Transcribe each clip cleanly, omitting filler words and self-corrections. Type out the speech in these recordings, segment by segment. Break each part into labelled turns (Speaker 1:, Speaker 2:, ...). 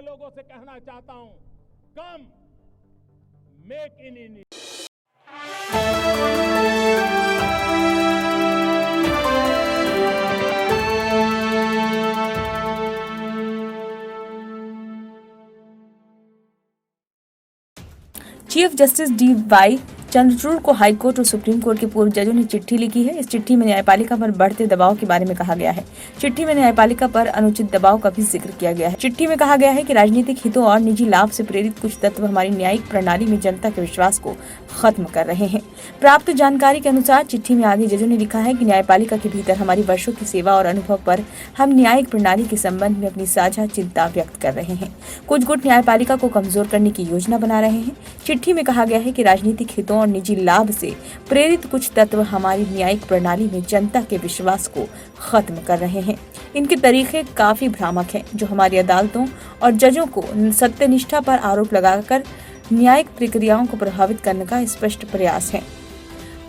Speaker 1: लोगों से कहना चाहता हूं, कम make in India.
Speaker 2: Chief justice D.Y.. Chandrachud को हाईकोर्ट और सुप्रीम कोर्ट के पूर्व जजों ने चिट्ठी लिखी है। इस चिट्ठी में न्यायपालिका पर बढ़ते दबाव के बारे में कहा गया है। चिट्ठी में न्यायपालिका पर अनुचित दबाव का भी जिक्र किया गया है। चिट्ठी में कहा गया है कि राजनीतिक हितों और निजी लाभ से प्रेरित कुछ तत्व हमारी न्यायिक प्रणाली में जनता के विश्वास को खत्म कर रहे हैं। प्राप्त जानकारी के अनुसार चिट्ठी में आगे जजों ने लिखा है कि न्यायपालिका के भीतर हमारी वर्षों की सेवा और अनुभव पर हम न्यायिक प्रणाली के संबंध में अपनी साझा चिंता व्यक्त कर रहे हैं। कुछ गुट न्यायपालिका को कमजोर करने की योजना बना रहे हैं। चिट्ठी में कहा गया है कि राजनीतिक हितों और निजी लाभ से प्रेरित कुछ तत्व हमारी न्यायिक प्रणाली में जनता के विश्वास को खत्म कर रहे हैं। इनके तरीके काफी भ्रामक हैं, जो हमारी अदालतों और जजों को सत्यनिष्ठा पर आरोप लगाकर न्यायिक प्रक्रियाओं को प्रभावित करने का स्पष्ट प्रयास है।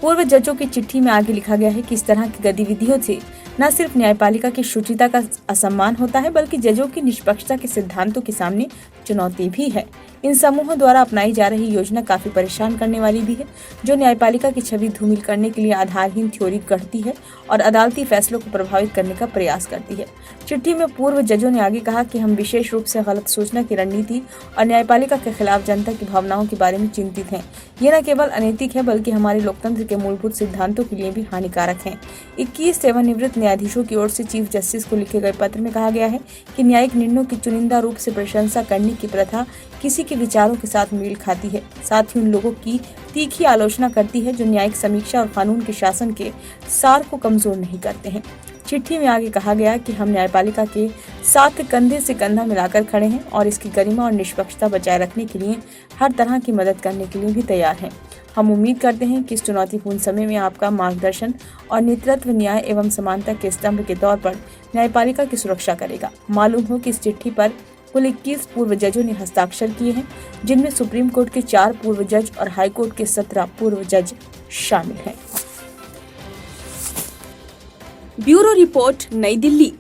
Speaker 2: पूर्व जजों की चिट्ठी में आगे लिखा गया है कि इस तरह की गतिविधियों से न सिर्फ न्यायपालिका की शुचिता का असम्मान होता है, बल्कि जजों की निष्पक्षता के सिद्धांतों के सामने चुनौती भी है। इन समूहों द्वारा अपनाई जा रही योजना काफी परेशान करने वाली भी है, जो न्यायपालिका की छवि धूमिल करने के लिए आधारहीन थ्योरी गढ़ती है और अदालती फैसलों को प्रभावित करने का प्रयास करती है। चिट्ठी में पूर्व जजों ने आगे कहा कि हम विशेष रूप से गलत सूचना की रणनीति और न्यायपालिका के खिलाफ जनता की भावनाओं के बारे में चिंतित हैं। ये न केवल अनैतिक है, बल्कि हमारे लोकतंत्र के मूलभूत सिद्धांतों के लिए भी हानिकारक है। 21 सेवानिवृत्त न्यायाधीशों की ओर से चीफ जस्टिस को लिखे गए पत्र में कहा गया है कि न्यायिक निर्णयों की चुनिंदा रूप से प्रशंसा करने की प्रथा किसी के विचारों के साथ मेल खाती है, साथ ही उन लोगों की तीखी आलोचना करती है जो न्यायिक समीक्षा और कानून के शासन के सार को कमजोर नहीं करते हैं। चिट्ठी में आगे कहा गया कि हम न्यायपालिका के साथ कंधे से कंधा मिलाकर खड़े हैं और इसकी गरिमा और निष्पक्षता बचाए रखने के लिए हर तरह की मदद करने के लिए भी तैयार हैं। हम उम्मीद करते हैं कि इस चुनौतीपूर्ण समय में आपका मार्गदर्शन और नेतृत्व न्याय एवं समानता के स्तंभ के तौर पर न्यायपालिका की सुरक्षा करेगा। मालूम हो कि इस चिट्ठी पर कुल 21 पूर्व जजों ने हस्ताक्षर किए हैं, जिनमें सुप्रीम कोर्ट के 4 पूर्व जज और हाई कोर्ट के 17 पूर्व जज शामिल हैं।
Speaker 3: ब्यूरो रिपोर्ट, नई दिल्ली।